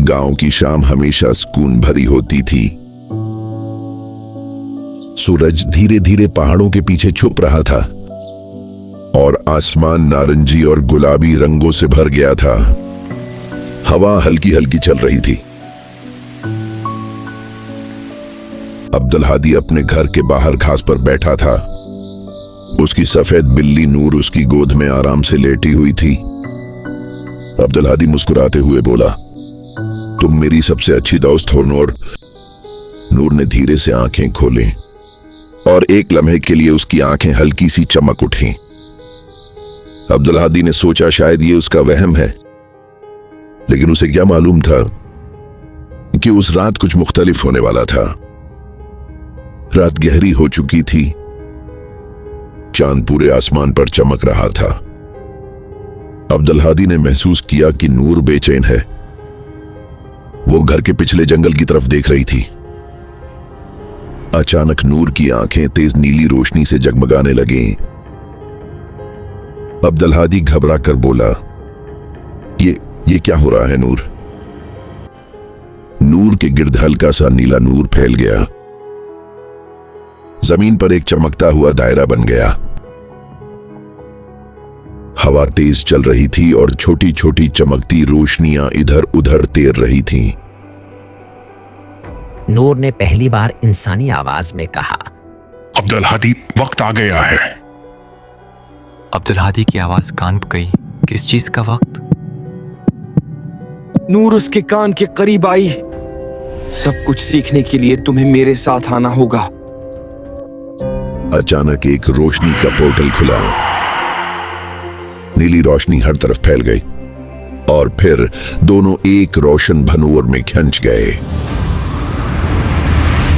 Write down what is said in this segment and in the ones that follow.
गांव की शाम हमेशा सुकून भरी होती थी। सूरज धीरे धीरे पहाड़ों के पीछे छुप रहा था और आसमान नारंगी और गुलाबी रंगों से भर गया था। हवा हल्की हल्की चल रही थी। अब्दुल हादी अपने घर के बाहर घास पर बैठा था। उसकी सफेद बिल्ली नूर उसकी गोद में आराम से लेटी हुई थी। अब्दुल हादी मुस्कुराते हुए बोला, तुम मेरी सबसे अच्छी दोस्त हो नूर। नूर ने धीरे से आंखें खोली और एक लम्हे के लिए उसकी आंखें हल्की सी चमक उठी। अब्दुल हादी ने सोचा शायद ये उसका वहम है, लेकिन उसे क्या मालूम था कि उस रात कुछ मुख्तलिफ होने वाला था। रात गहरी हो चुकी थी। चांद पूरे आसमान पर चमक रहा था। अब्दुल हादी ने महसूस किया कि नूर बेचैन है। वो घर के पिछले जंगल की तरफ देख रही थी। अचानक नूर की आंखें तेज नीली रोशनी से जगमगाने लगीं। अब्दुल हादी घबरा कर बोला, ये क्या हो रहा है नूर? नूर के गिर्द हल्का सा नीला नूर फैल गया। जमीन पर एक चमकता हुआ दायरा बन गया। हवा तेज चल रही थी और छोटी छोटी चमकती रोशनियां इधर उधर तैर रही थीं। नूर ने पहली बार इंसानी आवाज में कहा, अब्दुल हादी, वक्त आ गया है। अब्दुल हादी की आवाज कान पे गई। किस चीज का वक्त? नूर उसके कान के करीब आई। सब कुछ सीखने के लिए तुम्हें मेरे साथ आना होगा। अचानक एक रोशनी का पोर्टल खुला। नीली रोशनी हर तरफ फैल गई और फिर दोनों एक रोशन भनोर में खिंच गए।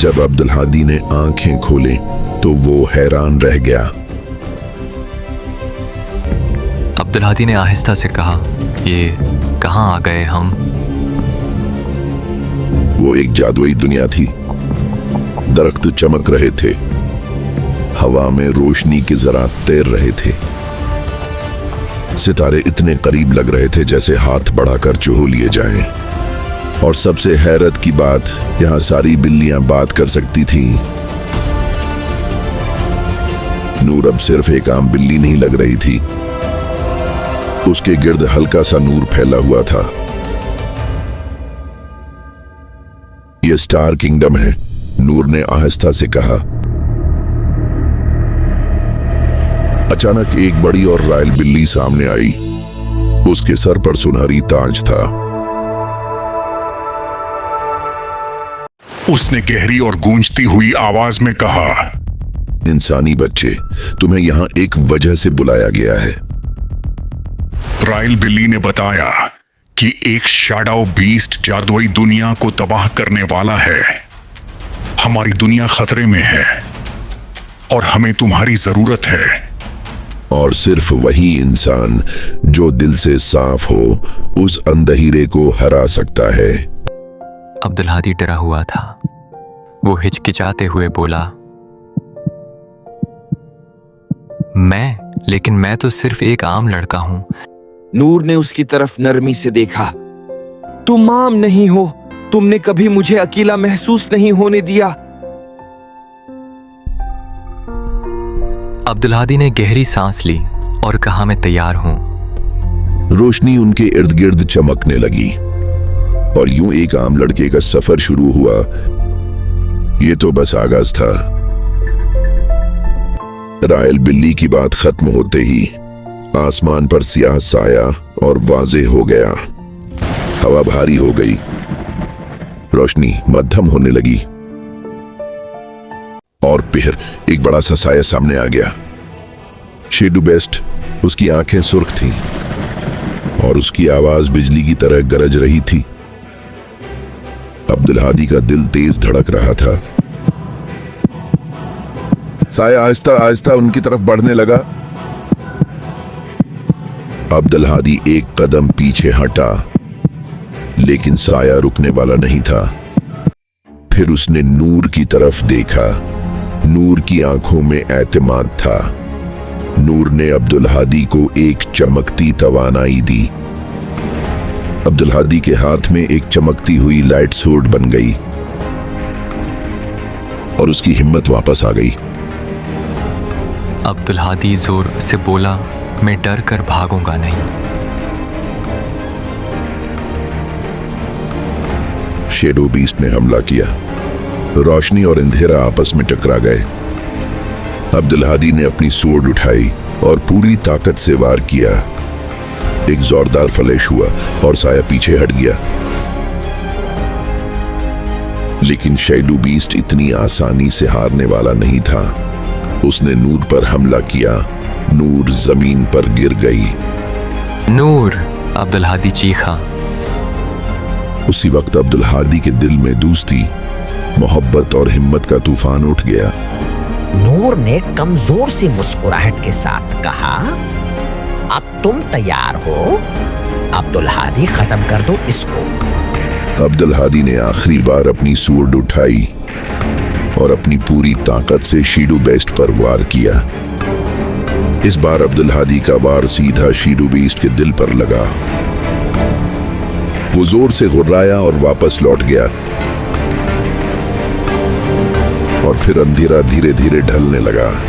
जब अब्दुल हादी ने आंखें खोली तो वो हैरान रह गया। अब्दुल हादी ने आहिस्ता से कहा, ये कहां आ गए हम? वो एक जादुई दुनिया थी। दरख्त चमक रहे थे। हवा में रोशनी के ज़रात तैर रहे थे। सितारे इतने करीब लग रहे थे जैसे हाथ बढ़ाकर चूह लिए जाएं। और सबसे हैरत की बात, यहां सारी बिल्लियां बात कर सकती थीं। नूर अब सिर्फ एक आम बिल्ली नहीं लग रही थी। उसके गिर्द हल्का सा नूर फैला हुआ था। यह स्टार किंगडम है, नूर ने आहिस्ता से कहा। अचानक एक बड़ी और रॉयल बिल्ली सामने आई। उसके सर पर सुनहरी ताज था। उसने गहरी और गूंजती हुई आवाज में कहा, इंसानी बच्चे, तुम्हें यहां एक वजह से बुलाया गया है। रॉयल बिल्ली ने बताया कि एक शैडो बीस्ट जादुई दुनिया को तबाह करने वाला है। हमारी दुनिया खतरे में है और हमें तुम्हारी जरूरत है। और सिर्फ वही इंसान जो दिल से साफ हो उस अंधेरे को हरा सकता है। अब्दुल हादी डरा हुआ था। वो हिचकिचाते हुए बोला, लेकिन मैं तो सिर्फ एक आम लड़का हूं। नूर ने उसकी तरफ नरमी से देखा। तुम आम नहीं हो। तुमने कभी मुझे अकेला महसूस नहीं होने दिया। अब्दुल हादी ने गहरी सांस ली और कहा, मैं तैयार हूं। रोशनी उनके इर्द गिर्द चमकने लगी और यूं एक आम लड़के का सफर शुरू हुआ। ये तो बस आगाज था। रॉयल बिल्ली की बात खत्म होते ही आसमान पर सियाह साया और वाज़े हो गया। हवा भारी हो गई। रोशनी मध्यम होने लगी और फिर एक बड़ा सा साया सामने आ गया। शेडू बेस्ट, उसकी आंखें सुर्ख थीं और उसकी आवाज बिजली की तरह गरज रही थी। अब्दुल हादी का दिल तेज धड़क रहा था। साया आहिस्ता आहिस्ता उनकी तरफ बढ़ने लगा। अब्दुल हादी एक कदम पीछे हटा, लेकिन साया रुकने वाला नहीं था। फिर उसने नूर की तरफ देखा। नूर की आंखों में एतमाद था। नूर ने अब्दुल हादी को एक चमकती तवानाई दी। अब्दुल हादी के हाथ में एक चमकती हुई लाइट सोर्ड बन गई और उसकी हिम्मत वापस आ गई। अब्दुल हादी जोर से बोला, मैं डर कर भागूंगा नहीं। शेडो बीस्ट ने हमला किया। रोशनी और अंधेरा आपस में टकरा गए। अब्दुल हादी ने अपनी सोर्ड उठाई और पूरी ताकत से वार किया। एक जोरदार फ्लैश हुआ और साया पीछे हट गया। लेकिन शैडो बीस्ट इतनी आसानी से हारने वाला नहीं था। उसने नूर पर हमला किया। नूर जमीन पर गिर गई। नूर! अब्दुल हादी चीखा। उसी वक्त अब्दुल हादी के दिल में दोस्ती, मोहब्बत और हिम्मत का तूफान उठ गया। नूर ने कमजोर सी मुस्कुराहट के साथ कहा, अब तुम तैयार हो? अब्दुल हादी, खत्म कर दो इसको। अब्दुल हादी ने आखिरी बार अपनी सूर्ड उठाई और अपनी पूरी ताकत से शैडो बीस्ट पर वार किया। इस बार अब्दुल हादी का वार सीधा शैडो बीस्ट के दिल पर लगा। वो जोर से गुर्राया और वापस लौट गया। और फिर अंधेरा धीरे धीरे ढलने लगा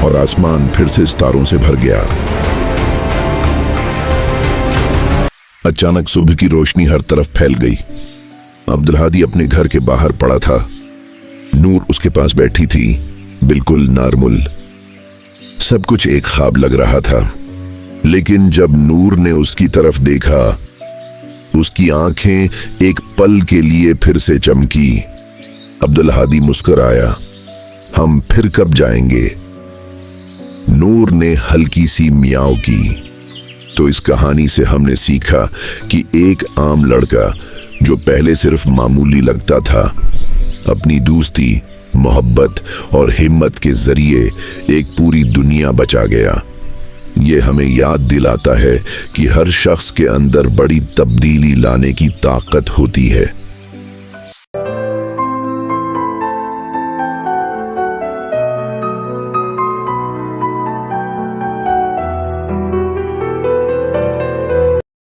और आसमान फिर से सितारों से भर गया। अचानक सुबह की रोशनी हर तरफ फैल गई। अब्दुल हादी अपने घर के बाहर पड़ा था। नूर उसके पास बैठी थी, बिल्कुल नॉर्मल। सब कुछ एक ख्वाब लग रहा था। लेकिन जब नूर ने उसकी तरफ देखा, उसकी आंखें एक पल के लिए फिर से चमकी। अब्दुल हादी मुस्कुराया, हम फिर कब जाएंगे? नूर ने हल्की सी मियाओ की। तो इस कहानी से हमने सीखा कि एक आम लड़का जो पहले सिर्फ मामूली लगता था, अपनी दोस्ती, मोहब्बत और हिम्मत के जरिए एक पूरी दुनिया बचा गया। ये हमें याद दिलाता है कि हर शख्स के अंदर बड़ी तब्दीली लाने की ताकत होती है।